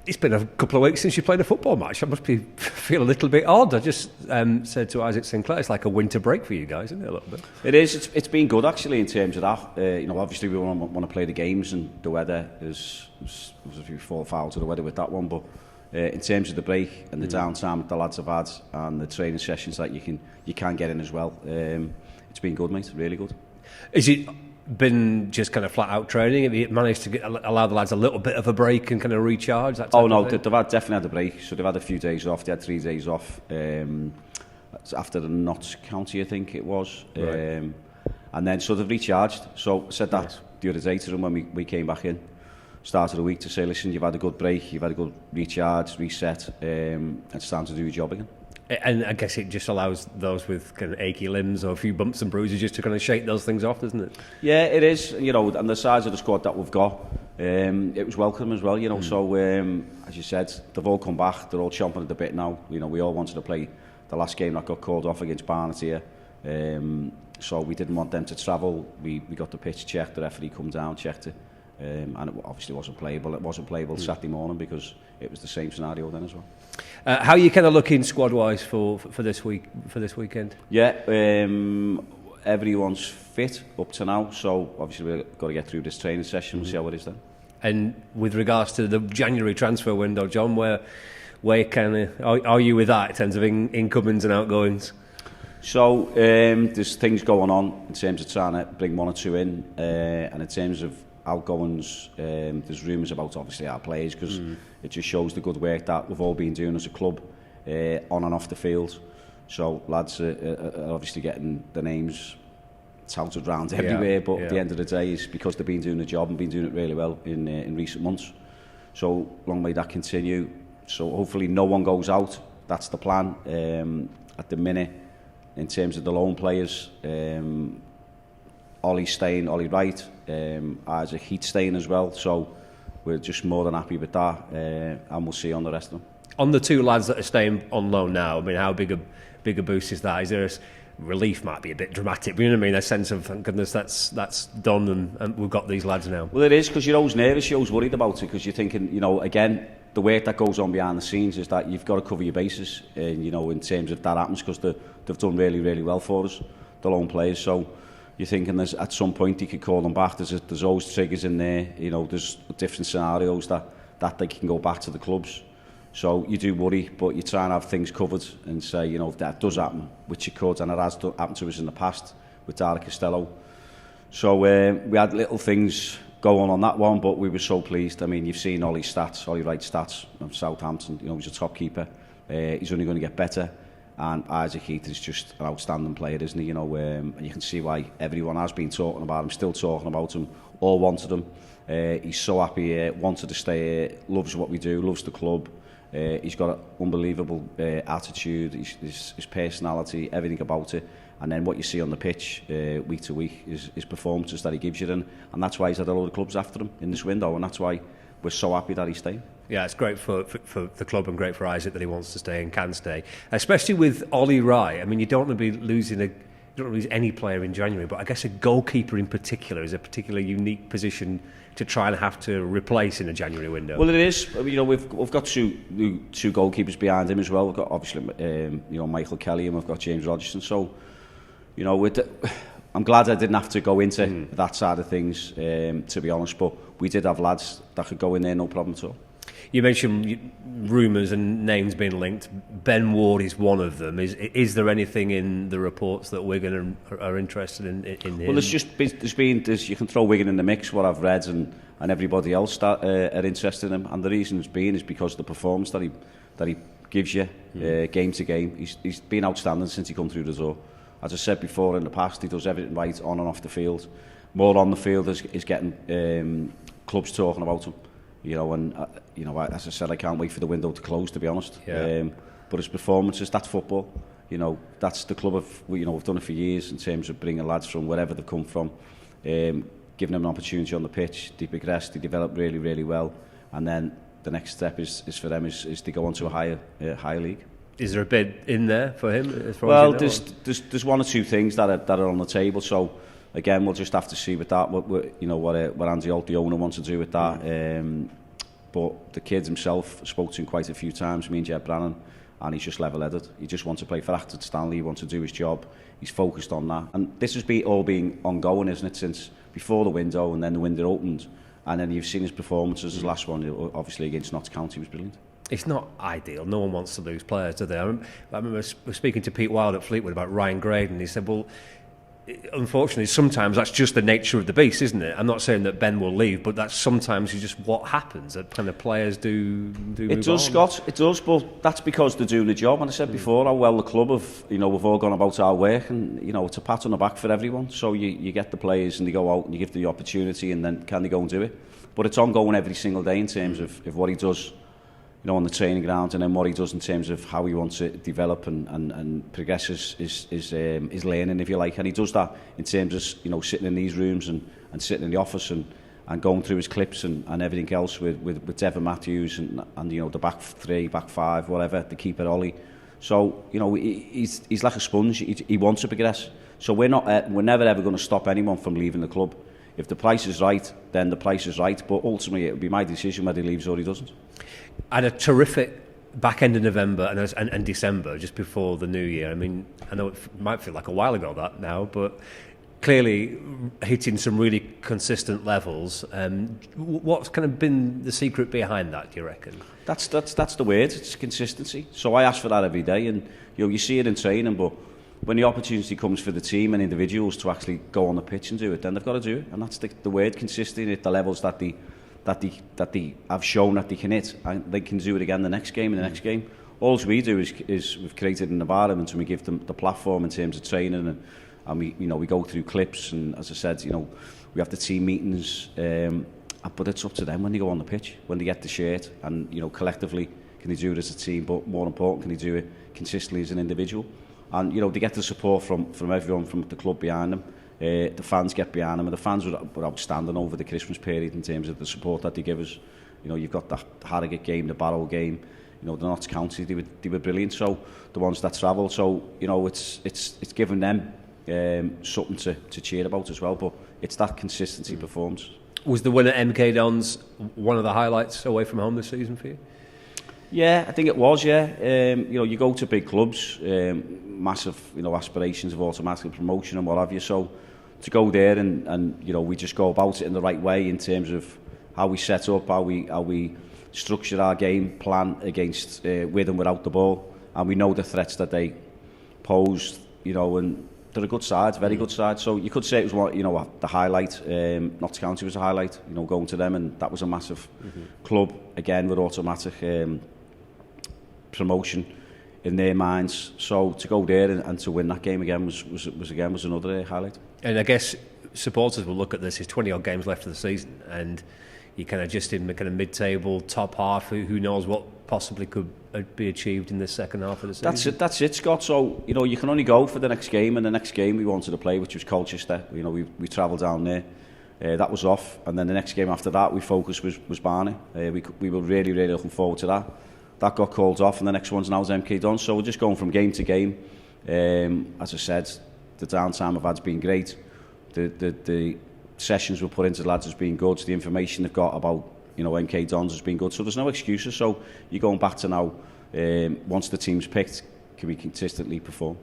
It's been a couple of weeks since you played a football match. I must feel a little bit odd. I just said to Isaac Sinclair, it's like a winter break for you guys, isn't it, a little bit? It is. It's been good, actually, in terms of that. Obviously we want to play the games, and the weather was a few fall foul to the weather with that one, but in terms of the break and the downtime that the lads have had, and the training sessions that you can get in as well, it's been good, mate, really good. Is it been just kind of flat out training? Have you managed to allow the lads a little bit of a break and kind of recharge? They've definitely had a break. So they've had a few days off. They had 3 days off after the Notts County, I think it was. Right. And then so they've recharged. So I said that the other day to them when we came back in, started the week, to say, listen, you've had a good break, you've had a good recharge, reset, it's time to do your job again. And I guess it just allows those with kind of achy limbs or a few bumps and bruises just to kind of shake those things off, doesn't it? Yeah, it is. And the size of the squad that we've got, it was welcome as well. So as you said, they've all come back. They're all chomping at the bit now. We all wanted to play the last game that got called off against Barnet here. So we didn't want them to travel. We got the pitch checked. The referee come down, checked it, and it obviously wasn't playable. It wasn't playable Saturday morning because it was the same scenario then as well. How are you kind of looking squad-wise for this weekend? Yeah, everyone's fit up to now, so obviously we've got to get through this training session and see how it is then. And with regards to the January transfer window, John, where kind of are you with that in terms of incomings and outgoings? So there's things going on in terms of trying to bring one or two in, and in terms of outgoings, there's rumours about obviously our players, because it just shows the good work that we've all been doing as a club on and off the field. So lads are obviously getting the names touted around everywhere, but at the end of the day, it's because they've been doing the job and been doing it really well in recent months. So long may that continue. So hopefully no one goes out. That's the plan. At the minute, in terms of the loan players, Ollie's staying, Ollie Wright, Isaac Heat staying as well, so we're just more than happy with that, and we'll see on the rest of them. On the two lads that are staying on loan now, I mean, how big a boost is that? Is there relief? Might be a bit dramatic, but you know what I mean, a sense of, thank goodness that's done and we've got these lads now. Well, it is, because you're always nervous, you're always worried about it, because you're thinking, again, the work that goes on behind the scenes is that you've got to cover your bases, and in terms of that happens, because they've done really, really well for us, the loan players. So you're thinking there's at some point you could call them back. There's always triggers in there. There's different scenarios that they can go back to the clubs. So you do worry, but you try and have things covered and say, if that does happen, which it could, and it has happened to us in the past with Dara Costello. So we had little things going on that one, but we were so pleased. I mean, you've seen Ollie Wright's stats from Southampton. He's a top keeper. He's only going to get better. And Isaac Heath is just an outstanding player, isn't he? And you can see why everyone has been talking about him, still talking about him, all wanted him. He's so happy here, wanted to stay here, loves what we do, loves the club. He's got an unbelievable attitude, his personality, everything about it. And then what you see on the pitch week to week is his performances that he gives you. And that's why he's had a lot of clubs after him in this window. And that's why we're so happy that he's staying. Yeah, it's great for the club and great for Isaac that he wants to stay and can stay. Especially with Ollie Wright. I mean, you don't want to be losing any player in January, but I guess a goalkeeper in particular is a particularly unique position to try and have to replace in a January window. Well, it is. We've got two goalkeepers behind him as well. We've got obviously Michael Kelly, and we've got James Rogerson. So I'm glad I didn't have to go into that side of things, to be honest. But we did have lads that could go in there, no problem at all. You mentioned rumours and names being linked. Ben Ward is one of them. Is there anything in the reports that Wigan are interested in him? Well, there's you can throw Wigan in the mix, what I've read, and everybody else that are interested in him. And the reason it's been is because the performance that he gives you game to game. He's been outstanding since he come through the door. As I said before, in the past, he does everything right on and off the field. More on the field is getting clubs talking about him. As I said, I can't wait for the window to close, to be honest. Yeah. But his performances, that's football. That's the club we've done it for years in terms of bringing lads from wherever they've come from, giving them an opportunity on the pitch. They progress, they develop really, really well, and then the next step is for them is to go on to a higher league. Is there a bid in there for him? Well, there's one or two things that are on the table. So again, we'll just have to see with that what Andy Holt, the owner, wants to do with that. But the kid himself, spoke to him quite a few times, me and Jed Brannan, and he's just level-headed. He just wants to play for Accrington Stanley, he wants to do his job, he's focused on that. And this has all been ongoing, isn't it, since before the window, and then the window opened, and then you've seen his performances. His last one, obviously against Notts County, was brilliant. It's not ideal. No one wants to lose players, do they? I remember speaking to Pete Wilde at Fleetwood about Ryan Graydon, and he said, well, unfortunately, sometimes that's just the nature of the beast, isn't it? I'm not saying that Ben will leave, but that's sometimes just what happens. That kind of players do it does, Scott. It does, but that's because they're doing the job. And I said before how well the club have, we've all gone about our work, and it's a pat on the back for everyone. So you get the players and they go out and you give them the opportunity, and then can they go and do it? But it's ongoing every single day in terms of what he does, on the training ground, and then what he does in terms of how he wants to develop and progress his learning, if you like. And he does that in terms of sitting in these rooms and sitting in the office and going through his clips and everything else with Devon Matthews and the back three, back five, whatever, the keeper Ollie. So he's like a sponge. He wants to progress. So we're never ever going to stop anyone from leaving the club. If the price is right, then the price is right. But ultimately, it will be my decision whether he leaves or he doesn't. And a terrific back end of November and December, just before the new year. I mean, I know it might feel like a while ago that now, but clearly hitting some really consistent levels. What's kind of been the secret behind that, do you reckon? That's the word. It's consistency. So I ask for that every day, and you see it in training, but when the opportunity comes for the team and individuals to actually go on the pitch and do it, then they've got to do it. And that's the word, consistent at the levels that they have shown that they can hit, and they can do it again the next game and the next game. All we do is we've created an environment, and we give them the platform in terms of training, and we go through clips, and as I said, we have the team meetings, but it's up to them when they go on the pitch, when they get the shirt, and collectively can they do it as a team, but more important, can they do it consistently as an individual? And they get the support from everyone, from the club behind them. The fans get behind them, and the fans were outstanding over the Christmas period in terms of the support that they give us. You've got the Harrogate game, the Barrow game, the Notts County, they were brilliant. So the ones that travel, so it's given them something to cheer about as well. But it's that consistency performance. Was the win at MK Dons one of the highlights away from home this season for you? Yeah, I think it was, yeah. You go to big clubs, massive, aspirations of automatic promotion and what have you. So to go there and we just go about it in the right way in terms of how we set up, how we structure our game plan against with and without the ball. And we know the threats that they posed, and they're a good side, very good side. So you could say it was the highlight. Notts County was a highlight, going to them, and that was a massive club, again, with automatic promotion in their minds. So to go there and to win that game again was another highlight. And I guess supporters will look at this as 20 odd games left of the season, and you kind of just in the kind of mid-table top half. Who knows what possibly could be achieved in the second half of the season? That's it, Scott. So you can only go for the next game, and the next game we wanted to play, which was Colchester. We travelled down there. That was off, and then the next game after that we focused was Barney. We were really looking forward to that. That got called off, and the next one's now MK Dons. So we're just going from game to game. As I said, the downtime I've had's been great. The sessions we put into the lads has been good. The information they've got about MK Dons has been good. So there's no excuses. So you're going back to now. Once the team's picked, can we consistently perform?